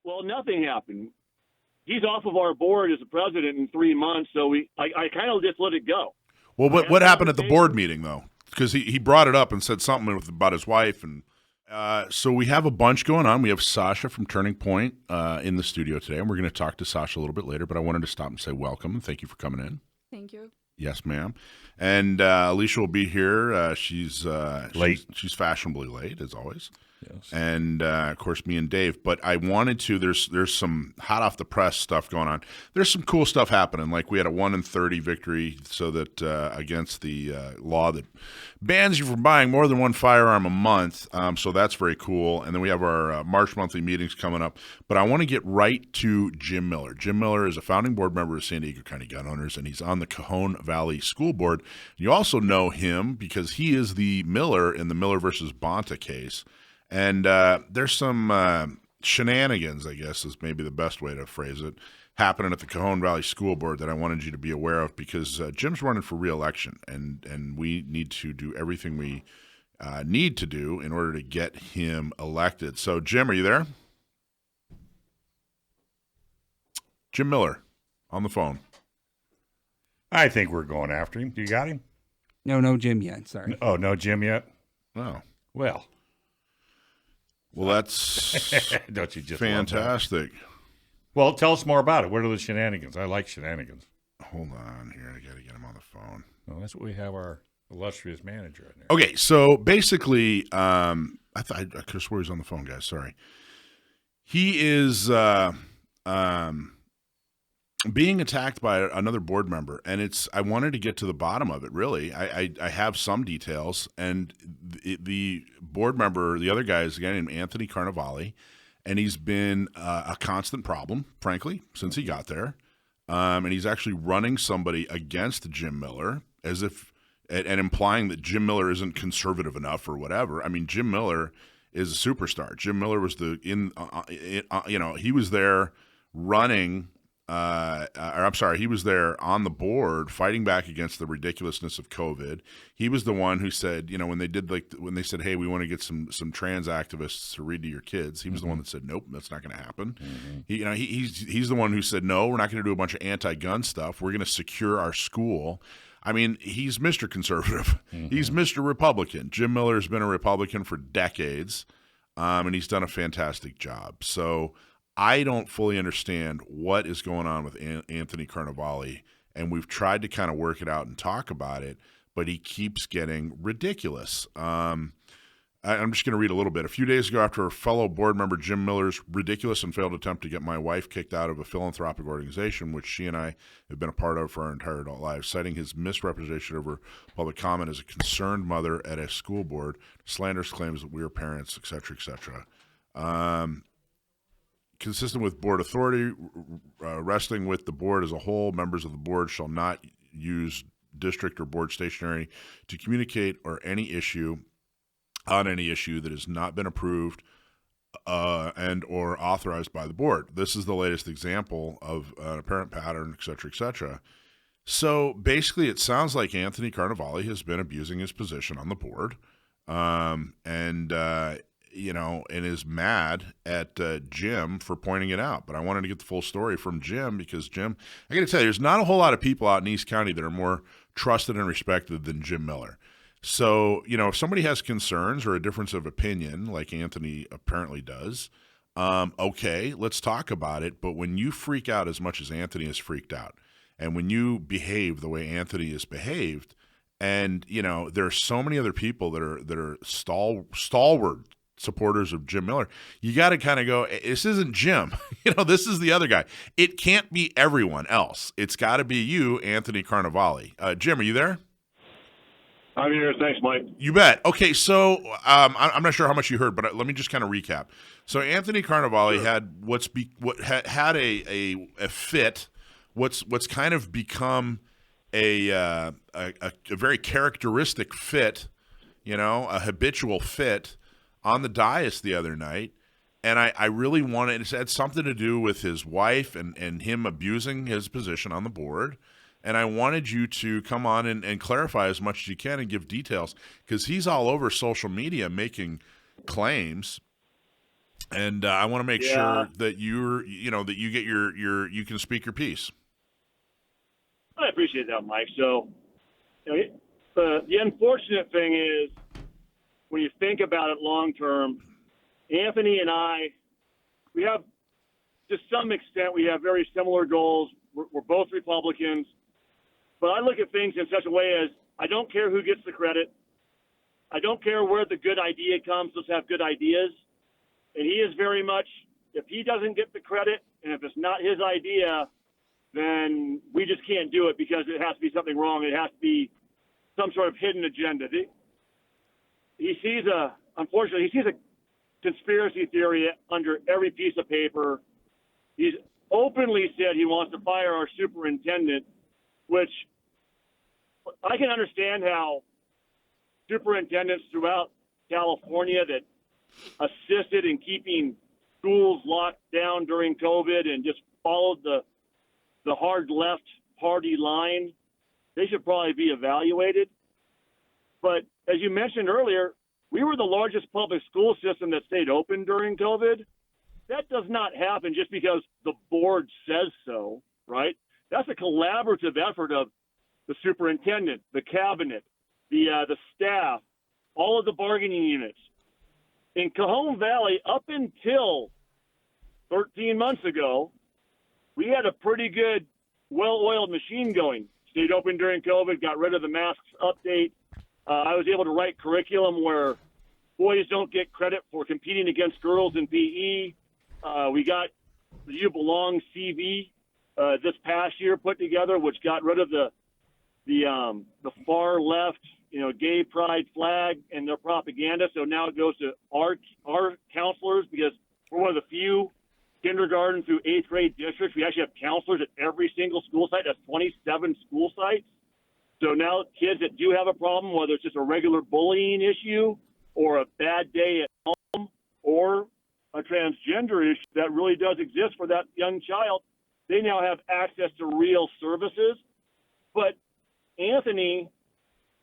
Well, nothing happened. He's off of our board as the president in 3 months, so I kind of just let it go. Well, what happened at the board meeting, though? Because he brought it up and said something about his wife. And so we have a bunch going on. We have Sasha from Turning Point in the studio today, and we're going to talk to Sasha a little bit later. But I wanted to stop and say welcome and thank you for coming in. Thank you. Yes, ma'am. And Alicia will be here. She's late. She's fashionably late, as always. Yes. And, of course, me and Dave. But I wanted to, there's some hot off the press stuff going on. There's some cool stuff happening. Like we had a 1-30 victory so that against the law that bans you from buying more than one firearm a month. So that's very cool. And then we have our March monthly meetings coming up. But I want to get right to Jim Miller. Jim Miller is a founding board member of San Diego County Gun Owners, and he's on the Cajon Valley School Board. You also know him because he is the Miller in the Miller versus Bonta case. And there's some shenanigans, I guess is maybe the best way to phrase it, happening at the Cajon Valley School Board that I wanted you to be aware of because Jim's running for re-election, and we need to do everything we need to do in order to get him elected. So, Jim, are you there? Jim Miller on the phone. I think we're going after him. Do you got him? No Jim yet. Sorry. Oh, no Jim yet? Oh. Well, that's don't you just fantastic. Well, tell us more about it. What are the shenanigans? I like shenanigans. Hold on here. I got to get him on the phone. Well, that's what we have our illustrious manager in there. Okay, so basically, I could have swore he was on the phone, guys. Sorry. He is being attacked by another board member, and I wanted to get to the bottom of it, really. I have some details, and the board member, the other guy is a guy named Anthony Carnevale, and he's been a constant problem, frankly, since he got there. And he's actually running somebody against Jim Miller as if and implying that Jim Miller isn't conservative enough or whatever. I mean, Jim Miller is a superstar. Jim Miller was he was there running. He was there on the board fighting back against the ridiculousness of COVID. He was the one who said, when they said, hey, we want to get some trans activists to read to your kids. He was the one that said, nope, that's not going to happen. Mm-hmm. He's the one who said, no, we're not going to do a bunch of anti-gun stuff. We're going to secure our school. I mean, he's Mr. Conservative. Mm-hmm. He's Mr. Republican. Jim Miller has been a Republican for decades, and he's done a fantastic job. So I don't fully understand what is going on with Anthony Carnevale, and we've tried to kind of work it out and talk about it, but he keeps getting ridiculous. I'm just going to read a little bit. A few days ago, after a fellow board member Jim Miller's ridiculous and failed attempt to get my wife kicked out of a philanthropic organization, which she and I have been a part of for our entire adult lives, citing his misrepresentation of her public comment as a concerned mother at a school board, slanderous claims that we are parents, et cetera, et cetera. Consistent with board authority, resting with the board as a whole, members of the board shall not use district or board stationery to communicate on any issue that has not been approved and or authorized by the board. This is the latest example of an apparent pattern, et cetera, et cetera. So basically it sounds like Anthony Carnevale has been abusing his position on the board and is mad at Jim for pointing it out. But I wanted to get the full story from Jim because Jim, I got to tell you, there's not a whole lot of people out in East County that are more trusted and respected than Jim Miller. So, if somebody has concerns or a difference of opinion, like Anthony apparently does, okay, let's talk about it. But when you freak out as much as Anthony has freaked out, and when you behave the way Anthony has behaved, and, there are so many other people that are stalwart supporters of Jim Miller, you got to kind of go, this isn't Jim. This is the other guy. It can't be everyone else. It's got to be you, Anthony Carnevale. Jim, are you there? I'm here. Thanks, Mike. You bet. Okay, so I'm not sure how much you heard, but let me just kind of recap. So Anthony Carnevale had a fit, what's kind of become a very characteristic fit, a habitual fit on the dais the other night. And I really wanted, it had something to do with his wife and him abusing his position on the board. And I wanted you to come on and clarify as much as you can and give details because he's all over social media making claims And I want to make Yeah. sure that that you get you can speak your piece. I appreciate that, Mike. So, the unfortunate thing is, when you think about it long term, Anthony and I, we have, to some extent, we have very similar goals. We're both Republicans, but I look at things in such a way as I don't care who gets the credit. I don't care where the good idea comes. Let's have good ideas. And he is very much, if he doesn't get the credit and if it's not his idea, then we just can't do it because it has to be something wrong. It has to be some sort of hidden agenda. Unfortunately, he sees a conspiracy theory under every piece of paper. He's openly said he wants to fire our superintendent, which I can understand how superintendents throughout California that assisted in keeping schools locked down during COVID and just followed the hard left party line, they should probably be evaluated. But as you mentioned earlier, we were the largest public school system that stayed open during COVID. That does not happen just because the board says so, right? That's a collaborative effort of the superintendent, the cabinet, the staff, all of the bargaining units. In Cajon Valley, up until 13 months ago, we had a pretty good, well-oiled machine going. Stayed open during COVID, got rid of the masks update. I was able to write curriculum where boys don't get credit for competing against girls in PE. We got the You Belong CV this past year put together, which got rid of the far left, gay pride flag and their propaganda. So now it goes to our counselors because we're one of the few kindergarten through 8th grade districts. We actually have counselors at every single school site. That's 27 school sites. So now kids that do have a problem, whether it's just a regular bullying issue or a bad day at home or a transgender issue that really does exist for that young child, they now have access to real services. But Anthony,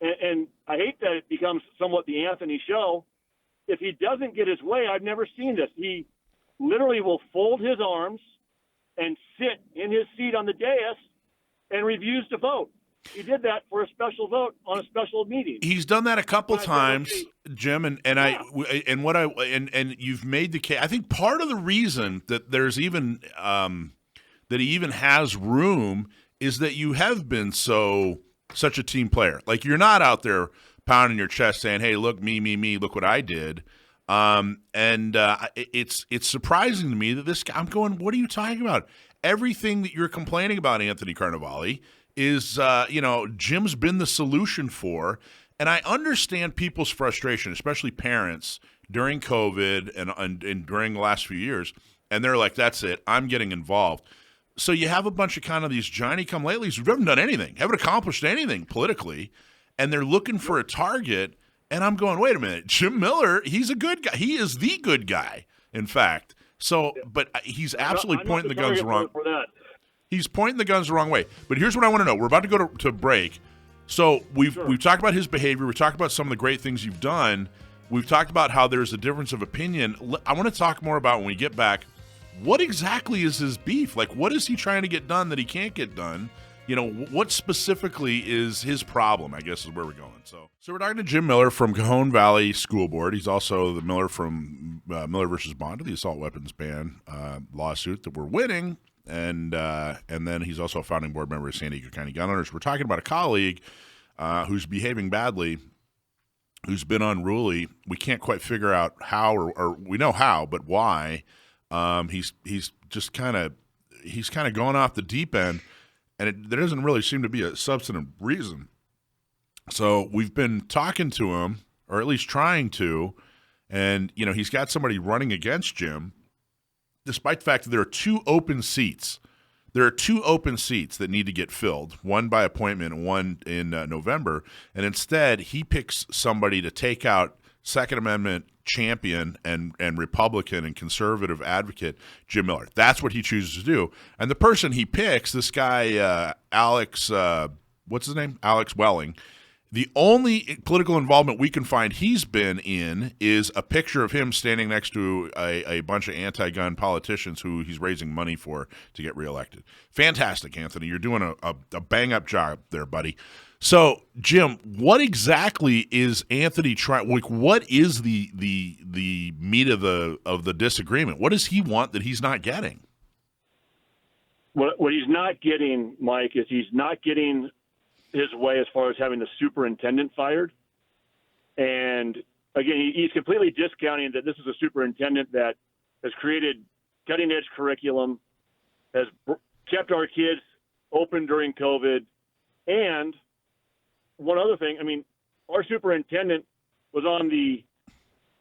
and I hate that it becomes somewhat the Anthony show, if he doesn't get his way, I've never seen this. He literally will fold his arms and sit in his seat on the dais and refuse to vote. He did that for a special vote on a special meeting. He's done that a couple times, Jim, and you've made the case. I think part of the reason that there's even that he even has room is that you have been such a team player. Like, you're not out there pounding your chest saying, "Hey, look, me, look what I did." It's surprising to me that this guy, I'm going, what are you talking about? Everything that you're complaining about, Anthony Carnevale, is, Jim's been the solution for. And I understand people's frustration, especially parents, during COVID and during the last few years. And they're like, that's it, I'm getting involved. So you have a bunch of kind of these Johnny-come-latelys who haven't done anything, haven't accomplished anything politically, and they're looking for a target. And I'm going, wait a minute, Jim Miller, he's a good guy. He is the good guy, in fact. So, but he's absolutely pointing the guns wrong. He's pointing the guns the wrong way. But here's what I want to know. We're about to go to break. So we've talked about his behavior. We've talked about some of the great things you've done. We've talked about how there's a difference of opinion. I want to talk more about, when we get back, what exactly is his beef? Like, what is he trying to get done that he can't get done? What specifically is his problem, I guess, is where we're going. So we're talking to Jim Miller from Cajon Valley School Board. He's also the Miller from Miller versus Bond, the assault weapons ban lawsuit that we're winning. And then he's also a founding board member of San Diego County Gun Owners. We're talking about a colleague who's behaving badly, who's been unruly. We can't quite figure out how, or we know how, but why. He's just kind of going off the deep end. And there doesn't really seem to be a substantive reason. So we've been talking to him, or at least trying to, and, he's got somebody running against Jim, despite the fact that there are two open seats. There are two open seats that need to get filled, one by appointment and one in November. And instead, he picks somebody to take out Second Amendment champion and Republican and conservative advocate Jim Miller. That's what he chooses to do. And the person he picks, this guy Alex, what's his name? Alex Welling, The only political involvement we can find he's been in is a picture of him standing next to a bunch of anti-gun politicians who he's raising money for to get reelected. Fantastic, Anthony. You're doing a bang-up job there, buddy. So, Jim, what exactly is Anthony trying? Like, what is the meat of the disagreement? What does he want that he's not getting? What he's not getting, Mike, is he's not getting his way as far as having the superintendent fired. And again, he's completely discounting that this is a superintendent that has created cutting edge curriculum, has kept our kids open during COVID. And one other thing, I mean, our superintendent was on the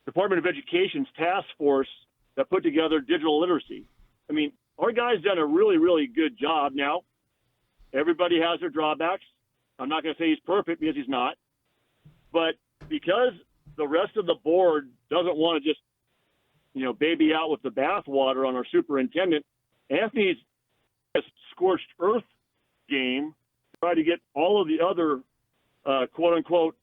Department of Education's task force that put together digital literacy. I mean, our guy's done a really, really good job. Now, everybody has their drawbacks. I'm not going to say he's perfect because he's not. But because the rest of the board doesn't want to just, baby out with the bathwater on our superintendent, Anthony's scorched earth game to try to get all of the other quote-unquote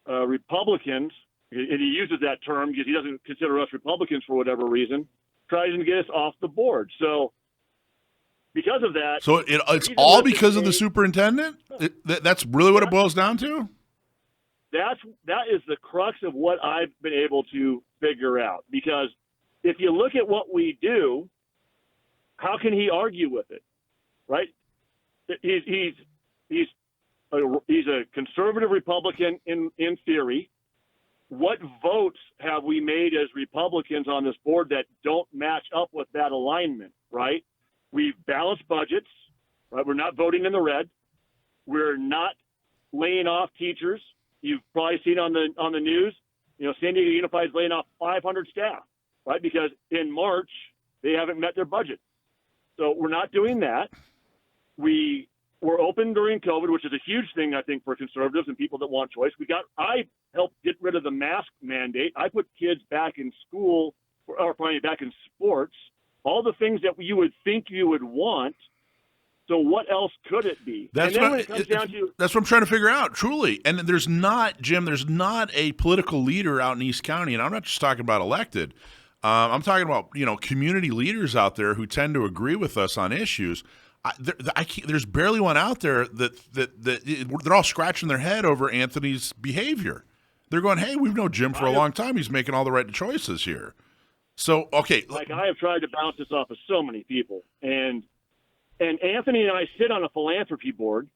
Republicans, and he uses that term because he doesn't consider us Republicans for whatever reason, tries to get us off the board. So because of that, so it's all because of the superintendent. That's really what it boils down to. That is the crux of what I've been able to figure out. Because if you look at what we do, how can he argue with it, right? He's a conservative Republican in theory. What votes have we made as Republicans on this board that don't match up with that alignment, right? We've balanced budgets, right? We're not voting in the red. We're not laying off teachers. You've probably seen on the news, San Diego Unified is laying off 500 staff, right? Because in March, they haven't met their budget. So we're not doing that. We were open during COVID, which is a huge thing, I think, for conservatives and people that want choice. I helped get rid of the mask mandate. I put kids back in school, or probably back in sports. All the things that you would think you would want. So what else could it be? That's what I'm trying to figure out, truly. And there's not a political leader out in East County, and I'm not just talking about elected. I'm talking about, community leaders out there who tend to agree with us on issues. There's barely one out there that they're all scratching their head over Anthony's behavior. They're going, hey, we've known Jim for a long time. He's making all the right choices here. So, okay. Like, I have tried to bounce this off of so many people. And Anthony and I sit on a philanthropy board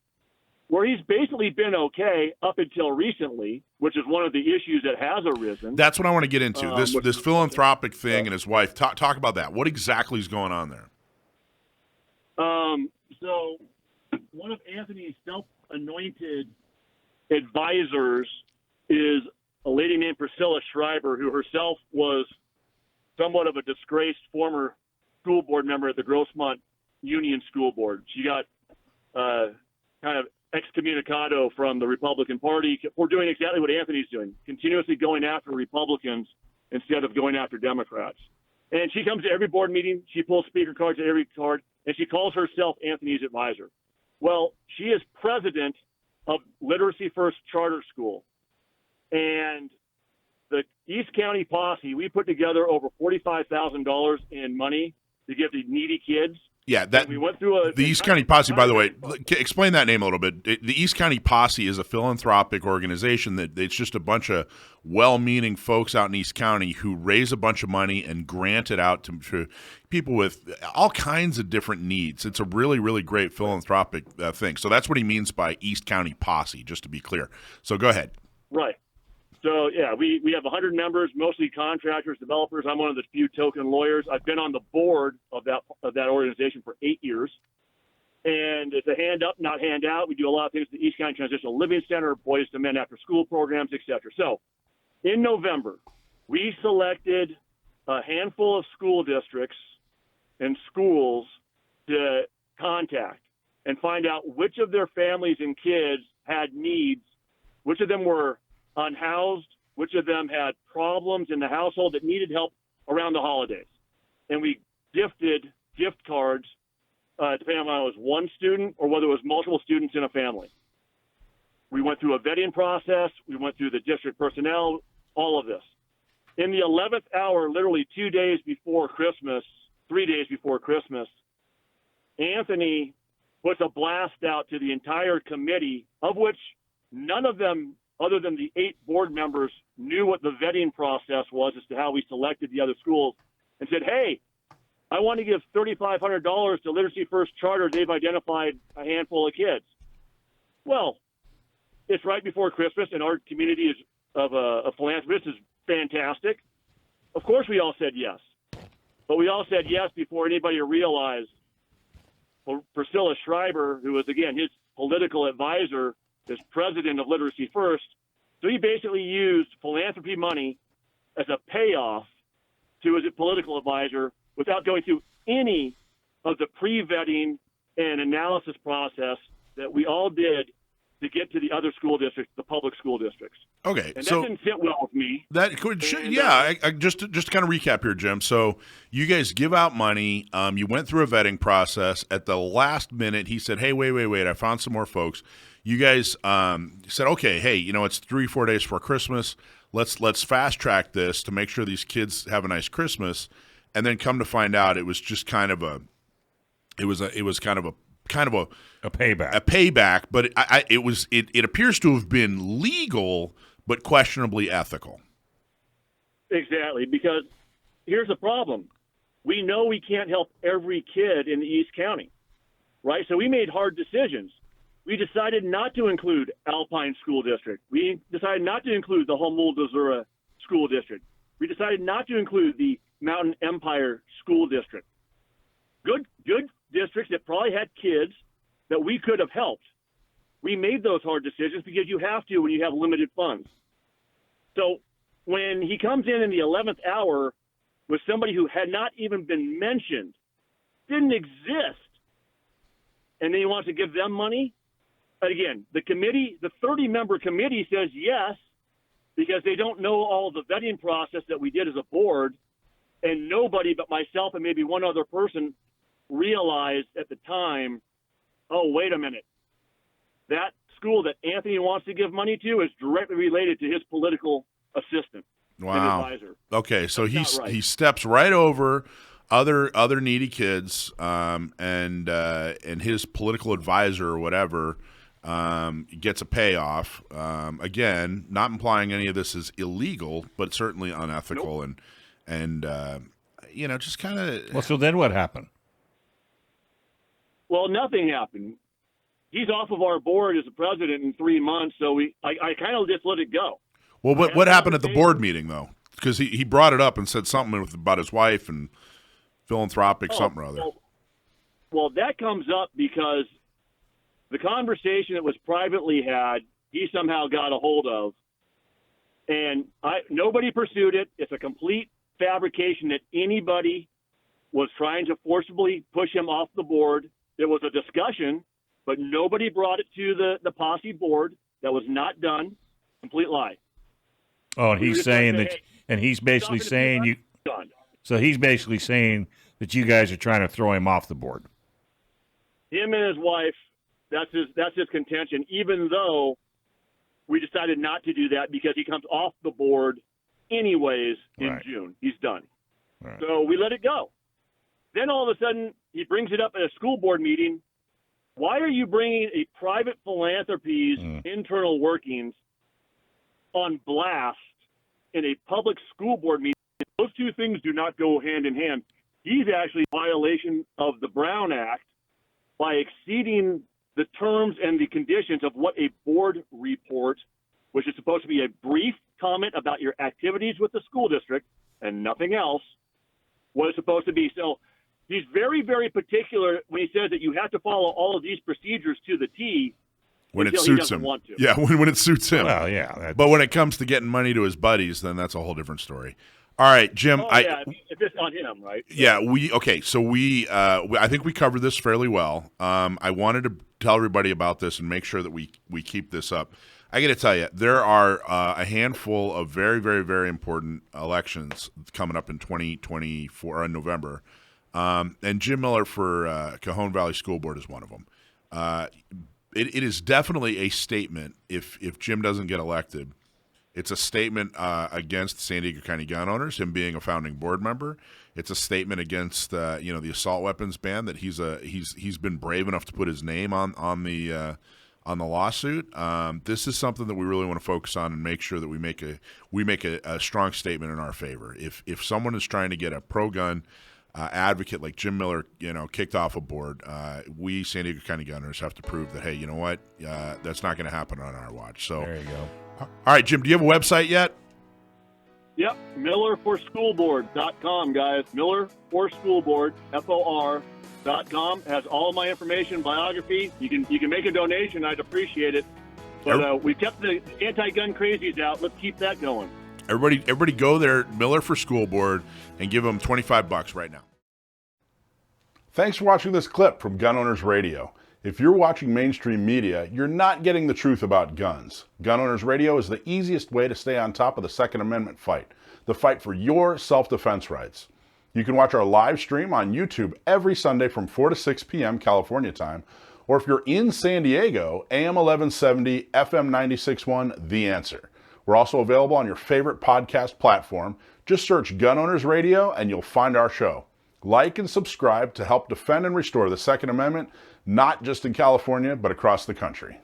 where he's basically been okay up until recently, which is one of the issues that has arisen. That's what I want to get into, this philanthropic thing and his wife. Talk about that. What exactly is going on there? So one of Anthony's self-anointed advisors is a lady named Priscilla Schreiber, who herself was somewhat of a disgraced former school board member at the Grossmont Union School Board. She got kind of excommunicado from the Republican Party for doing exactly what Anthony's doing, continuously going after Republicans instead of going after Democrats. And she comes to every board meeting. She pulls speaker cards at every card, and she calls herself Anthony's advisor. Well, she is president of Literacy First Charter School. And the East County Posse, we put together over $45,000 in money to give to needy kids. Yeah, we went through the East County Posse, by the way, explain that name a little bit. The East County Posse is a philanthropic organization that it's just a bunch of well-meaning folks out in East County who raise a bunch of money and grant it out to people with all kinds of different needs. It's a really, really great philanthropic thing. So that's what he means by East County Posse, just to be clear. So go ahead. Right. So, yeah, we have 100 members, mostly contractors, developers. I'm one of the few token lawyers. I've been on the board of that organization for 8 years. And it's a hand up, not hand out. We do a lot of things at the East County Transitional Living Center, Boys to Men after school programs, et cetera. So in November, we selected a handful of school districts and schools to contact and find out which of their families and kids had needs, which of them were unhoused, which of them had problems in the household that needed help around the holidays. And we gifted gift cards, depending on whether it was one student or whether it was multiple students in a family. We went through a vetting process. We went through the district personnel, all of this. In the 11th hour, literally 2 days before Christmas, 3 days before Christmas, Anthony puts a blast out to the entire committee, of which none of them, other than the 8 board members, knew what the vetting process was as to how we selected the other schools, and said, hey, I want to give $3,500 to Literacy First Charter. They've identified a handful of kids. Well, it's right before Christmas, and our community is of philanthropists is fantastic. Of course, we all said yes. But we all said yes before anybody realized Priscilla Schreiber, who was, again, his political advisor, is president of Literacy First. So he basically used philanthropy money as a payoff to his political advisor without going through any of the pre-vetting and analysis process that we all did to get to the other school districts, the public school districts. Okay, and so that didn't sit well with me. That could, I just to kind of recap here, Jim. So you guys give out money. You went through a vetting process. At the last minute, he said, "Hey, wait! I found some more folks." You guys said, "Okay, hey, it's 3-4 days before Christmas. Let's fast track this to make sure these kids have a nice Christmas." And then come to find out, it was just kind of a payback. A payback, but it appears to have been legal, but questionably ethical. Exactly, because here's the problem. We know we can't help every kid in the East County, right? So we made hard decisions. We decided not to include Alpine School District. We decided not to include the Humboldt-Missouri School District. We decided not to include the Mountain Empire School District. Good districts that probably had kids that we could have helped. We made those hard decisions because you have to when you have limited funds. So when he comes in the 11th hour with somebody who had not even been mentioned, didn't exist, and then he wants to give them money, and again, the 30-member committee says yes because they don't know all the vetting process that we did as a board, and nobody but myself and maybe one other person realized at the time, oh, wait a minute. That school that Anthony wants to give money to is directly related to his political assistant and advisor. Okay, so right. he steps right over other needy kids, and his political advisor or whatever gets a payoff. Again, not implying any of this is illegal, but certainly unethical. Nope. And just kind of. Well, so then what happened? Well, nothing happened. He's off of our board as a president in 3 months, so I kind of just let it go. Well, what happened at the board meeting, though? Because he brought it up and said something about his wife and philanthropic something or other. Well, that comes up because the conversation that was privately had, he somehow got a hold of, and nobody pursued it. It's a complete fabrication that anybody was trying to forcibly push him off the board. There was a discussion, but nobody brought it to the posse board. That was not done. Complete lie. Oh, and he's saying that, and he's basically saying you. So he's basically saying that you guys are trying to throw him off the board. Him and his wife. That's his contention. Even though we decided not to do that because he comes off the board anyways in June. He's done. Right. So we let it go. Then all of a sudden, he brings it up at a school board meeting. Why are you bringing a private philanthropy's internal workings on blast in a public school board meeting? Those two things do not go hand in hand. He's actually in violation of the Brown Act by exceeding the terms and the conditions of what a board report, which is supposed to be a brief comment about your activities with the school district and nothing else, what it's supposed to be. So he's very, very particular when he says that you have to follow all of these procedures to the T when it until suits he doesn't him. Want to. Yeah, when it suits him. Well, yeah. But when it comes to getting money to his buddies, then that's a whole different story. All right, Jim. If it's on him, right? Yeah, I think we covered this fairly well. I wanted to tell everybody about this and make sure that we keep this up. I got to tell you, there are a handful of very, very, very important elections coming up in 2024 in November, and Jim Miller for Cajon Valley School Board is one of them. it is definitely a statement. If Jim doesn't get elected, it's a statement against San Diego County gun owners, him being a founding board member. It's a statement against the assault weapons ban, that he's been brave enough to put his name on the lawsuit. This is something that we really want to focus on and make sure that we make a strong statement in our favor. If someone is trying to get a pro-gun advocate like Jim Miller, kicked off a board, we San Diego County Gunners have to prove that, hey, you know what, that's not going to happen on our watch. So there you go. All right, Jim, do you have a website yet? Yep, MillerForSchoolBoard.com, guys. MillerForSchoolBoard, FOR.com, has all of my information, biography. You can make a donation. I'd appreciate it. But we kept the anti-gun crazies out. Let's keep that going. Everybody go there, Miller for School Board, and give them $25 right now. Thanks for watching this clip from Gun Owners Radio. If you're watching mainstream media, you're not getting the truth about guns. Gun Owners Radio is the easiest way to stay on top of the Second Amendment fight, the fight for your self-defense rights. You can watch our live stream on YouTube every Sunday from 4 to 6 p.m. California time, or if you're in San Diego, AM 1170, FM 96.1, The Answer. We're also available on your favorite podcast platform. Just search Gun Owners Radio and you'll find our show. Like and subscribe to help defend and restore the Second Amendment, not just in California, but across the country.